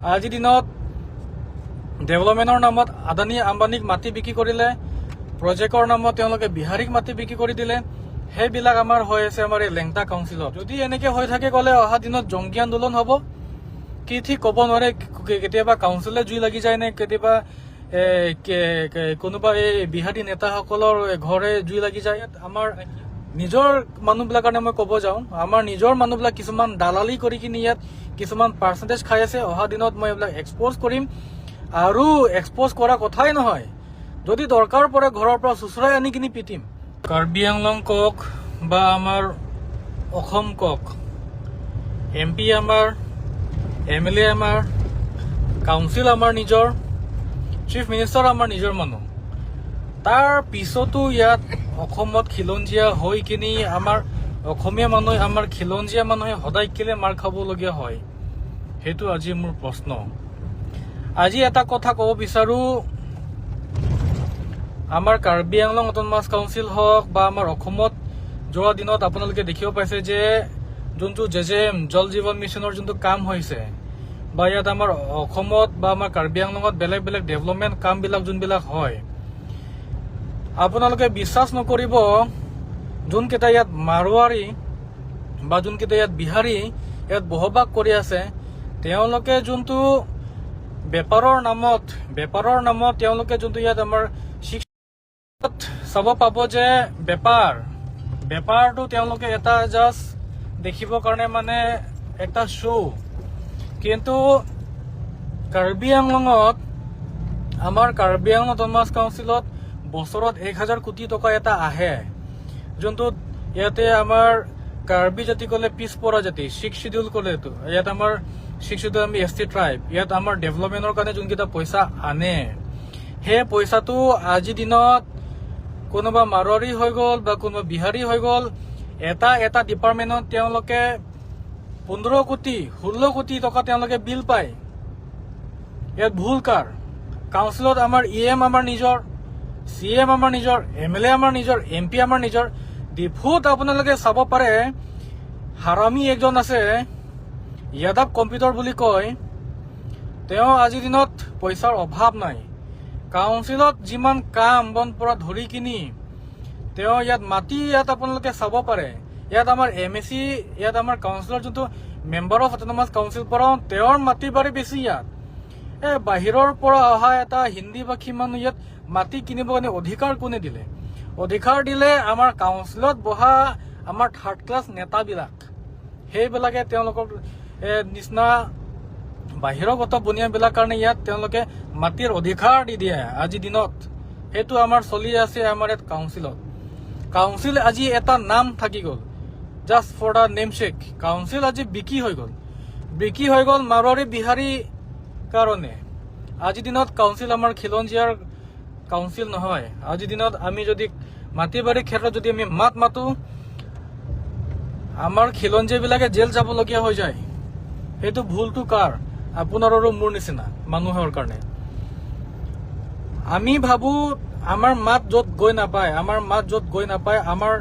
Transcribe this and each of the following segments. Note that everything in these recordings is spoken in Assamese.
আজিৰ দিনত ডেভেলপমেণ্টৰ নামত আদানী আম্বানীক মাটি বিক্ৰী কৰিলে, প্ৰজেক্টৰ নামত তেওঁলোকে বিহাৰীক মাটি বিক্ৰী কৰি দিলে। সেইবিলাক আমাৰ হৈ আছে আমাৰ এই লেংটা কাউন্সিলত। যদি এনেকে হৈ থাকে গ'লে অহা দিনত জংগী আন্দোলন হ'ব। কি ঠিক ক'ব নোৱাৰে, কেতিয়াবা কাউন্সিলে জুই লাগি যায় নে কেতিয়াবা কোনোবা এই বিহাৰী নেতাসকলৰ ঘৰে জুই লাগি যায়। আমাৰ নিজৰ মানুহবিলাকৰ কাৰণে মই ক'ব যাওঁ, আমাৰ নিজৰ মানুহবিলাক কিছুমান দালালি কৰি কিনি ইয়াত কিছুমান পাৰ্চেণ্টেজ খাই আছে। অহা দিনত মই এইবিলাক এক্সপ'জ কৰিম, আৰু এক্সপ'জ কৰা কথাই নহয়, যদি দৰকাৰ পৰে ঘৰৰ পৰা চুচৰাই আনি কিনি পিটিম। কাৰ্বি আংলং কওক বা আমাৰ অসম কওক, MP আমাৰ, MLA আমাৰ, কাউন্সিল আমাৰ নিজৰ, চিফ মিনিষ্টাৰ আমাৰ নিজৰ মানুহ। তাৰ পিছতো ইয়াত অসমত খিলঞ্জীয়া হৈ কিনি আমাৰ অসমীয়া মানুহে, আমাৰ খিলঞ্জীয়া মানুহে সদায় কেলে মাৰ খাবলগীয়া হয়, সেইটো আজি মোৰ প্ৰশ্ন। আজি এটা কথা ক'ব বিচাৰো, আমাৰ কাৰ্বি আংলং অট'নমাছ কাউন্সিল হওক বা আমাৰ অসমত যোৱা দিনত আপোনালোকে দেখিব পাইছে যে যোনটো JJM জল জীৱন মিছনৰ যোনটো কাম হৈছে, বা ইয়াত আমাৰ অসমত বা আমাৰ কাৰ্বি আংলঙত বেলেগ বেলেগ ডেভেলপমেণ্ট কামবিলাক যোনবিলাক হয়, আপোনালোকে বিশ্বাস নকৰিব, যোনকেইটা ইয়াত মাৰোৱাৰী বা যোনকেইটা ইয়াত বিহাৰী ইয়াত বসবাস কৰি আছে, তেওঁলোকে যোনটো বেপাৰৰ নামত তেওঁলোকে যোনটো ইয়াত আমাৰ চাব পাব যে বেপাৰটো তেওঁলোকে এটা জাষ্ট দেখিবৰ কাৰণে মানে এটা শ্ব'। কিন্তু কাৰ্বি আংলঙত, আমাৰ কাৰ্বি আংলং অট'নমাছ কাউন্সিলত বছৰত 1000 কোটি টকা এটা আহে, যোনটোত ইয়াতে আমাৰ কাৰ্বি জাতি ক'লে পিছপৰা জাতি, 6 শিডিউল ক'লেতো ইয়াত আমাৰ 6 শিডিউল আমি ST ট্ৰাইব, ইয়াত আমাৰ ডেভেলপমেণ্টৰ কাৰণে যোনকেইটা পইচা আনে, সেই পইচাটো আজিৰ দিনত কোনোবা মাৰোৱাৰী হৈ গ'ল বা কোনোবা বিহাৰী হৈ গ'ল, এটা ডিপাৰ্টমেণ্টত তেওঁলোকে 15 কোটি 16 কোটি টকা তেওঁলোকে বিল পায়। ইয়াত ভুল কাৰ? কাউন্সিলত আমাৰ EM আমাৰ নিজৰ, CM আমাৰ নিজৰ, MLA আমাৰ নিজৰ, MP আমাৰ নিজৰ। ডিফুত আপোনালোকে চাব পাৰে, হাৰামী একজন আছে, যাদৱ কম্পিউটাৰ বুলি কয়, তেওঁ আজিৰ দিনত পইচাৰ অভাৱ নাই। কাউন্সিলত যিমান কাম বন পৰা ধৰি কিনি তেওঁ ইয়াত মাটি, ইয়াত আপোনালোকে চাব পাৰে, ইয়াত আমাৰ MAC, ইয়াত আমাৰ কাউন্সিলৰ যোনটো মেম্বাৰ অফ অট'নমাছ কাউন্সিল পৰা, তেওঁৰ মাটি বাৰী বেছি। ইয়াত বাহিৰৰ পৰা অহা এটা হিন্দী ভাষী মানুহ ইয়াত মাটি কিনিব কাৰণে অধিকাৰ কোনে দিলে? অধিকাৰ দিলে আমাৰ কাউন্সিলত বহা আমাৰ থাৰ্ড ক্লাছ নেতাবিলাক। সেইবিলাকে তেওঁলোকৰ নিচিনা বাহিৰগত বনিয়াবিলাক কাৰণে ইয়াত তেওঁলোকে মাটিৰ অধিকাৰ দি দিয়ে আজিৰ দিনত। সেইটো আমাৰ চলি আছে আমাৰ ইয়াত কাউন্সিলত। কাউন্সিল আজি এটা নাম থাকি গ'ল, just for the name check. Council আজি বিক্ৰী হৈ গ'ল মাৰোৱাৰী বিহাৰী কাৰণে। আজিৰ দিনত কাউন্সিল আমাৰ খিলঞ্জীয়াৰ কাউন্সিল নহয়। আজিৰ দিনত আমি যদি মাটি বাৰীৰ ক্ষেত্ৰত যদি আমি মাতো, আমাৰ খিলঞ্জীয়াবিলাকে জেল যাবলগীয়া হৈ যায়। সেইটো ভুলটো কাৰ? আপোনাৰ আৰু মোৰ নিচিনা মানুহৰ কাৰণে। আমি ভাবো আমাৰ মাত য'ত গৈ নাপায়, আমাৰ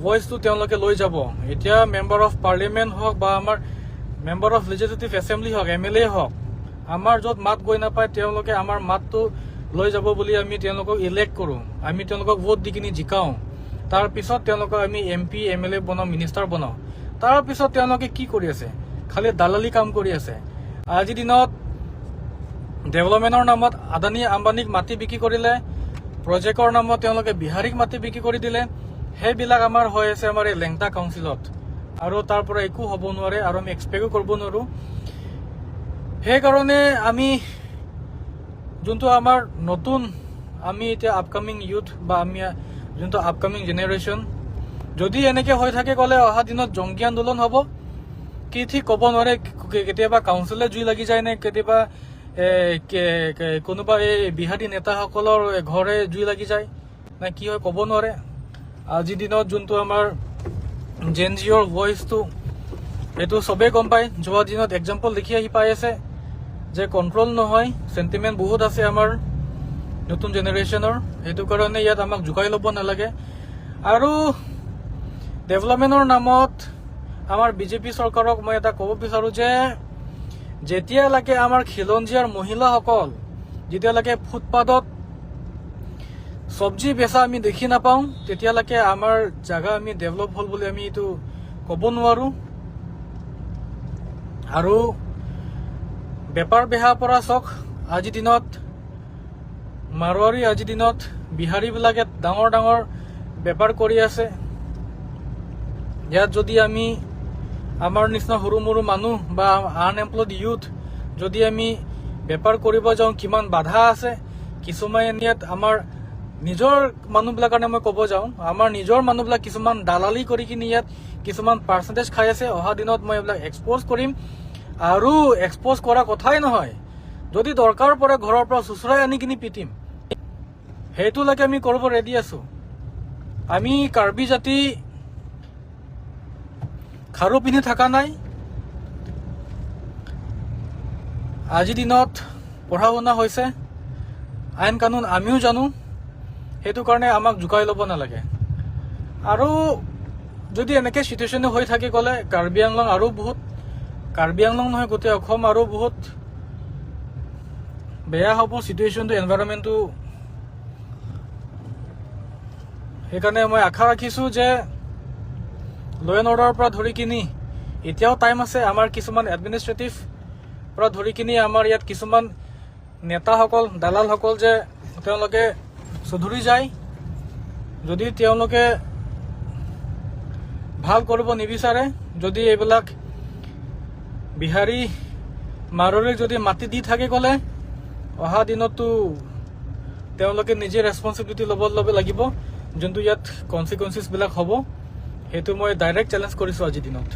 ভইচটো তেওঁলোকে লৈ যাব। এতিয়া মেম্বাৰ অফ পাৰ্লিয়ামেণ্ট হওক বা আমাৰ মেম্বাৰ অফ লেজিছলেটিভ এছেম্বলি হওক, MLA হওক, আমাৰ য'ত মাত গৈ নাপায়, তেওঁলোকে আমাৰ মাতটো লৈ যাব বুলি আমি তেওঁলোকক ইলেক্ট কৰোঁ, আমি তেওঁলোকক ভোট দি কিনি জিকাওঁ। তাৰপিছত তেওঁলোকক আমি MP MLA বনাওঁ, মিনিষ্টাৰ বনাওঁ। তাৰপিছত তেওঁলোকে কি কৰি আছে? খালি দালালি কাম কৰি আছে। আজিৰ দিনত ডেভেলপমেণ্টৰ নামত আদানী আম্বানীক মাটি বিক্ৰী কৰিলে, প্ৰজেক্টৰ নামত তেওঁলোকে বিহাৰীক মাটি বিক্ৰী কৰি দিলে। সেইবিলাক আমাৰ হৈ আছে আমাৰ এই লেংটা কাউন্সিলত, আৰু তাৰ পৰা একো হ'ব নোৱাৰে, আৰু আমি এক্সপেক্টো কৰিব নোৱাৰোঁ। সেইকাৰণে আমি যোনটো আমাৰ নতুন, আমি এতিয়া আপকামিং ইউথ বা আমি যোনটো আপকামিং জেনেৰেশ্যন, যদি এনেকে হৈ থাকে গ'লে অহা দিনত জংগী আন্দোলন হ'ব। কি ঠিক ক'ব নোৱাৰে, কেতিয়াবা কাউন্সিলে জুই লাগি যায় নে কেতিয়াবা কোনোবা এই বিহাৰী নেতাসকলৰ ঘৰে জুই লাগি যায় নে কি হয় ক'ব নোৱাৰে। আজিৰ দিনত যোনটো আমাৰ জেনজিঅ'ৰ ভইচটো, এইটো চবেই গম পায়। যোৱা দিনত এক্সাম্পল দেখি আহি পাই আছে যে কণ্ট্ৰল নহয়, চেণ্টিমেণ্ট বহুত আছে আমাৰ নতুন জেনেৰেশ্যনৰ। সেইটো কাৰণে ইয়াত আমাক জোকাই ল'ব নালাগে। আৰু ডেভেলপমেণ্টৰ নামত আমাৰ BJP চৰকাৰক মই এটা ক'ব বিচাৰোঁ যে যেতিয়ালৈকে আমাৰ খিলঞ্জীয়াৰ মহিলাসকল যেতিয়ালৈকে ফুটপাথত চব্জি বেচা আমি দেখি নাপাওঁ তেতিয়ালৈকে আমাৰ জাগা আমি ডেভেলপ হ'ল বুলি আমি এইটো ক'ব নোৱাৰো। আৰু বেপাৰ বেহা পৰা চাওক, আজিৰ দিনত মাৰোৱাৰী, আজিৰ দিনত বিহাৰীবিলাকে ডাঙৰ ডাঙৰ বেপাৰ কৰি আছে। ইয়াত যদি আমি আমাৰ নিচিনা সৰু মৰু মানুহ বা আনএমপ্লয়ড ইউথ যদি আমি বেপাৰ কৰিব যাওঁ, কিমান বাধা আছে। কিছুমান ইয়াত আমাৰ নিজৰ মানুহবিলাকৰ কাৰণে মই ক'ব যাওঁ, আমাৰ নিজৰ মানুহবিলাক কিছুমান দালালি কৰি কিনি ইয়াত কিছুমান পাৰ্চেণ্টেজ খাই আছে। অহা দিনত মই এইবিলাক এক্সপ'জ কৰিম। আৰু এক্সপ'জ কৰা কথাই নহয়, যদি দৰকাৰ পৰে ঘৰৰ পৰা চুচৰাই আনি কিনি পিটিম, সেইটোলৈকে আমি কৰিব ৰেডি আছো। আমি কাৰ্বি জাতি খাৰু পিন্ধি থকা নাই। আজিৰ দিনত পঢ়া শুনা হৈছে, আইন কানুন আমিও জানো, সেইটো কাৰণে আমাক জোকাই ল'ব নালাগে। আৰু যদি এনেকৈ চিটুৱেশ্যন হৈ থাকি গ'লে কাৰ্বি আংলং আৰু বহুত, কাৰ্বি আংলং নহয় গোটেই অসম আৰু বহুত বেয়া হ'ব চিটুৱেশ্যনটো, এনভাইৰনমেণ্টটো। সেইকাৰণে মই আশা ৰাখিছোঁ যে ল' এণ্ড অৰ্ডাৰৰ পৰা ধৰি কিনি এতিয়াও টাইম আছে। আমাৰ কিছুমান এডমিনিষ্ট্ৰেটিভ পৰা ধৰি কিনি আমাৰ ইয়াত কিছুমান নেতাসকল, দালালসকল যে তেওঁলোকে চুধুৰি যায়, যদি তেওঁলোকে ভাল কৰিব নিবিচাৰে, যদি এইবিলাক বিহাৰী মাৰোৱাৰীক যদি মাটি দি থাকে গ'লে, অহা দিনতো তেওঁলোকে নিজে ৰেছপনচিবিলিটি ল'ব লাগিব। যোনটো ইয়াত কনচিকুৱেঞ্চেছবিলাক হ'ব, সেইটো মই ডাইৰেক্ট চেলেঞ্জ কৰিছোঁ আজিৰ দিনত।